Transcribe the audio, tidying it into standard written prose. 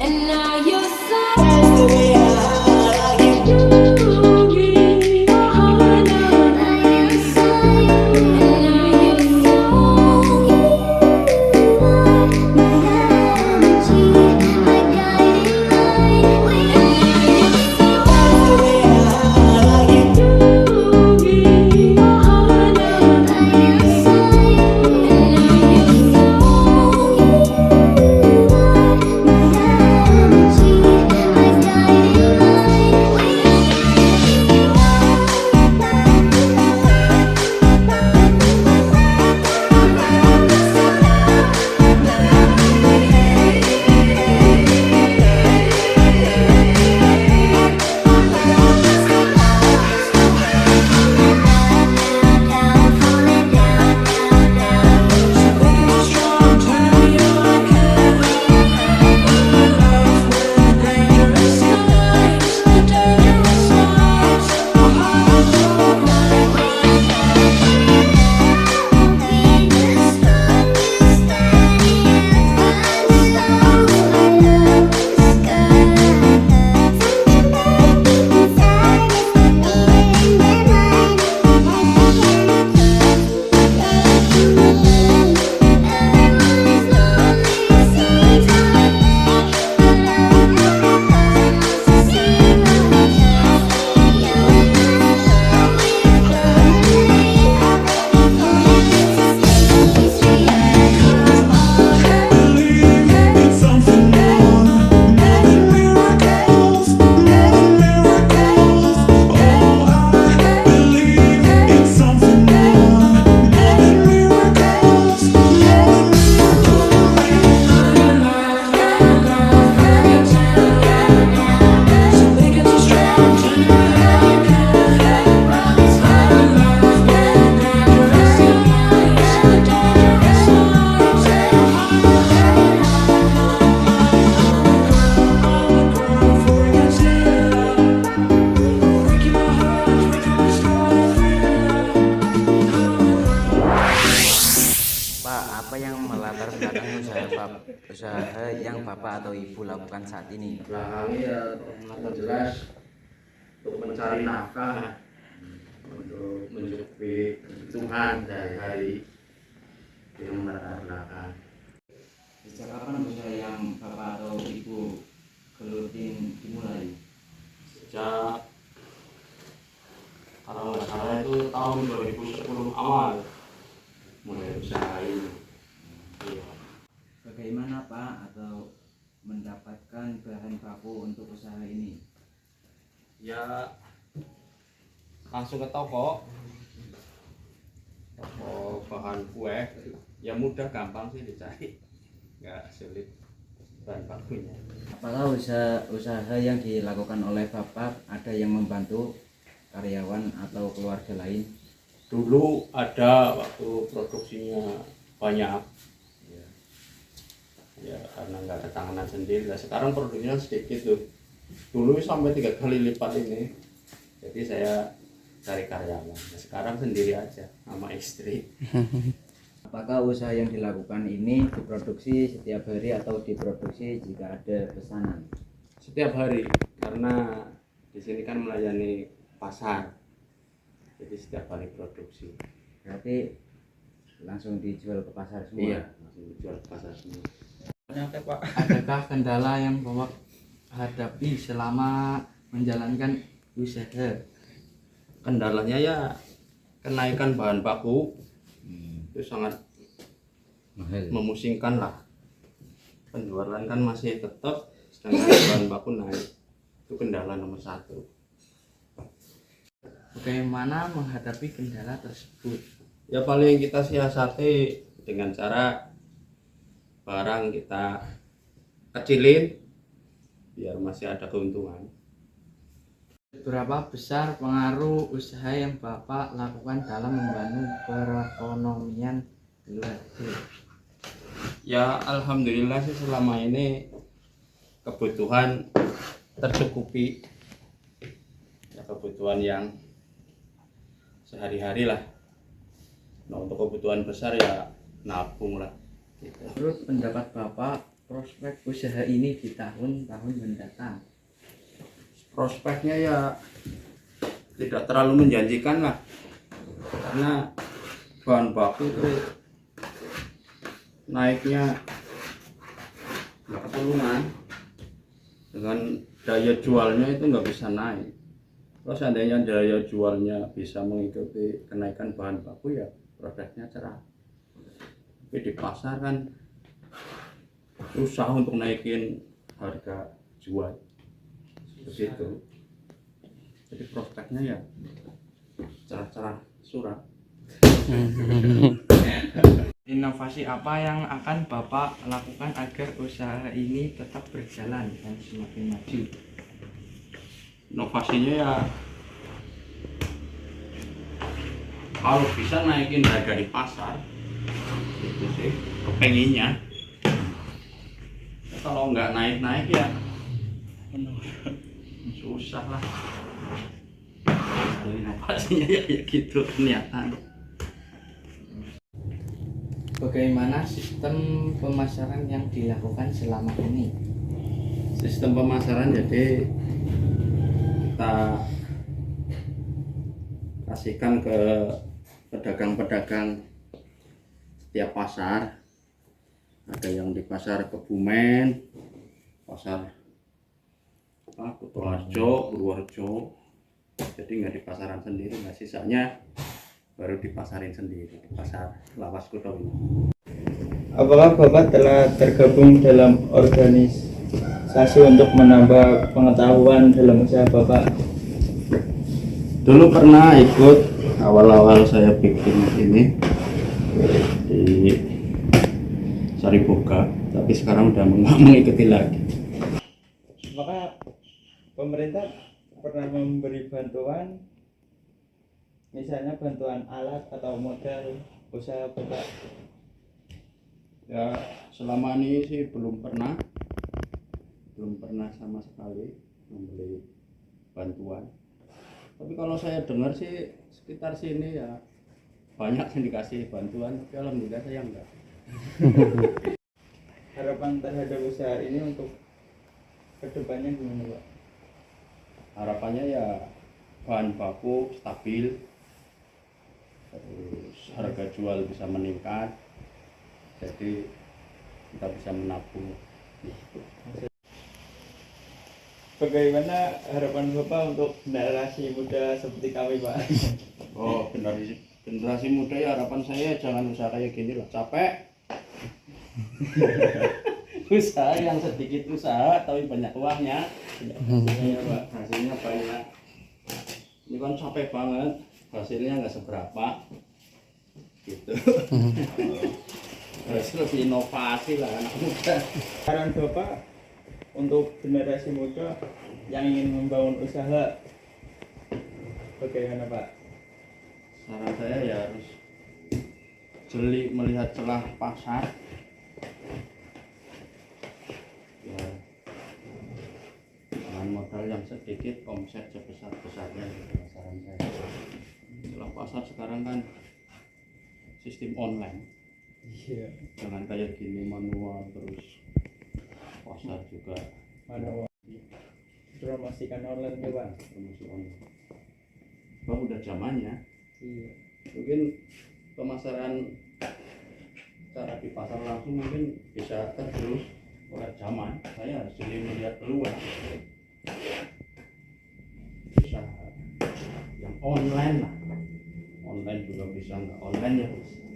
And now you're so that's the way I like it. You give me your heart now. And now you're so you are my energy, my guiding light. And now you're so that's the way I like it. You give me your heart now. And now you're so Pak, apa yang melatar belakang usaha yang Bapak atau Ibu lakukan saat ini? Belakangnya ya untuk jelas untuk mencari nafkah, untuk mencukupi kebutuhan sehari-hari yang melatar belakang. Sejak kapan usaha yang Bapak atau Ibu gelutin dimulai? Sejak kalau nggak salah itu tahun 2010 awal mulai usaha ini. Iya. Bagaimana Pak atau mendapatkan bahan baku untuk usaha ini? Ya langsung ke toko bahan kue, ya mudah gampang sih dicari, nggak sulit bahan bakunya. Apakah usaha yang dilakukan oleh Bapak ada yang membantu karyawan atau keluarga lain? Dulu ada waktu produksinya banyak, ya karena nggak ada tanganan sendiri. Nah, sekarang produksinya sedikit tuh. Dulu sampai 3 kali lipat ini. Jadi saya cari karyawan. Nah, sekarang sendiri aja sama istri. Apakah usaha yang dilakukan ini diproduksi setiap hari atau diproduksi jika ada pesanan? Setiap hari, karena di sini kan melayani pasar. Jadi setiap hari produksi. Berarti langsung dijual ke pasar semua? Iya, langsung dijual ke pasar semua. Pak, adakah kendala yang Bapak hadapi selama menjalankan usaha? Kendalanya ya kenaikan bahan baku itu sangat Mahal. memusingkan lah. Penjualan kan masih tetap, sedangkan bahan baku naik. Itu kendala nomor 1. Bagaimana menghadapi kendala tersebut? Ya paling kita siasati dengan cara barang kita kecilin biar masih ada keuntungan. Berapa besar pengaruh usaha yang Bapak lakukan dalam membantu perekonomian keluarga? Ya alhamdulillah sih selama ini kebutuhan tercukupi, ya kebutuhan yang sehari-hari lah. Nah untuk kebutuhan besar ya nabung lah gitu. Menurut pendapat Bapak, prospek usaha ini di tahun-tahun mendatang? Prospeknya ya tidak terlalu menjanjikan lah, karena bahan baku itu naiknya nggak ketulungan, dengan daya jualnya itu nggak bisa naik. Kalau seandainya daya jualnya bisa mengikuti kenaikan bahan baku ya produknya cerah. Tapi di pasar kan susah untuk naikin harga jual begitu. Jadi prospeknya ya cerah-cerah surat. Inovasi apa yang akan Bapak lakukan agar usaha ini tetap berjalan dan semakin maju? Inovasinya ya kalau bisa naikin harga di pasar, itu sih kepenginnya. Kalau nggak naik-naik ya susah lah. Kalau inovasinya ya gitu kelihatan. Bagaimana sistem pemasaran yang dilakukan selama ini? Sistem pemasaran jadi kita kasihkan ke pedagang-pedagang setiap pasar. Ada yang di pasar Kebumen, pasar Kutoarjo, Purworejo. Jadi nggak di pasaran sendiri, nggak, sisanya baru dipasarin sendiri di pasar Lawas Kuto ini. Apakah Bapak telah tergabung dalam organisasi untuk menambah pengetahuan dalam usaha Bapak? Dulu pernah ikut awal-awal saya bikin ini di Sariboga, tapi sekarang udah nggak mengikuti lagi. Apakah pemerintah pernah memberi bantuan, misalnya bantuan alat atau modal usaha Bapak? Ya selama ini sih belum pernah sama sekali membeli bantuan. Tapi kalau saya dengar sih sekitar sini ya banyak yang dikasih bantuan, tapi alhamdulillah saya enggak. Harapan terhadap usaha ini untuk kedepannya gimana Pak? Harapannya ya bahan baku stabil, terus harga jual bisa meningkat, jadi kita bisa menabung. Bagaimana harapan Bapak untuk generasi muda seperti kami Pak? Oh, generasi muda ya harapan saya jangan usaha kayak gini lah, capek. Usaha yang sedikit usaha tapi banyak uangnya, hasilnya Pak, hasilnya banyak. Ini kan capek banget, hasilnya nggak seberapa gitu. Harus lebih inovasi lah anak muda. Saran Bapak untuk generasi muda yang ingin membangun usaha bagaimana Pak? Saran saya ya harus jeli melihat celah pasar. Ya, dengan modal yang sedikit, omset sebesar-besarnya, gitu saran saya. Celah pasar sekarang kan sistem online. Iya. Jangan kayak gini manual terus, pasar juga Mana promosikan online ya Pak? promosi online. Bang udah zamannya. Iya. Mungkin pemasaran cara di pasar langsung mungkin bisa tergerus oleh zaman. Saya harus jadi melihat peluang usaha yang online lah. Online juga bisa, nggak online ya bisa.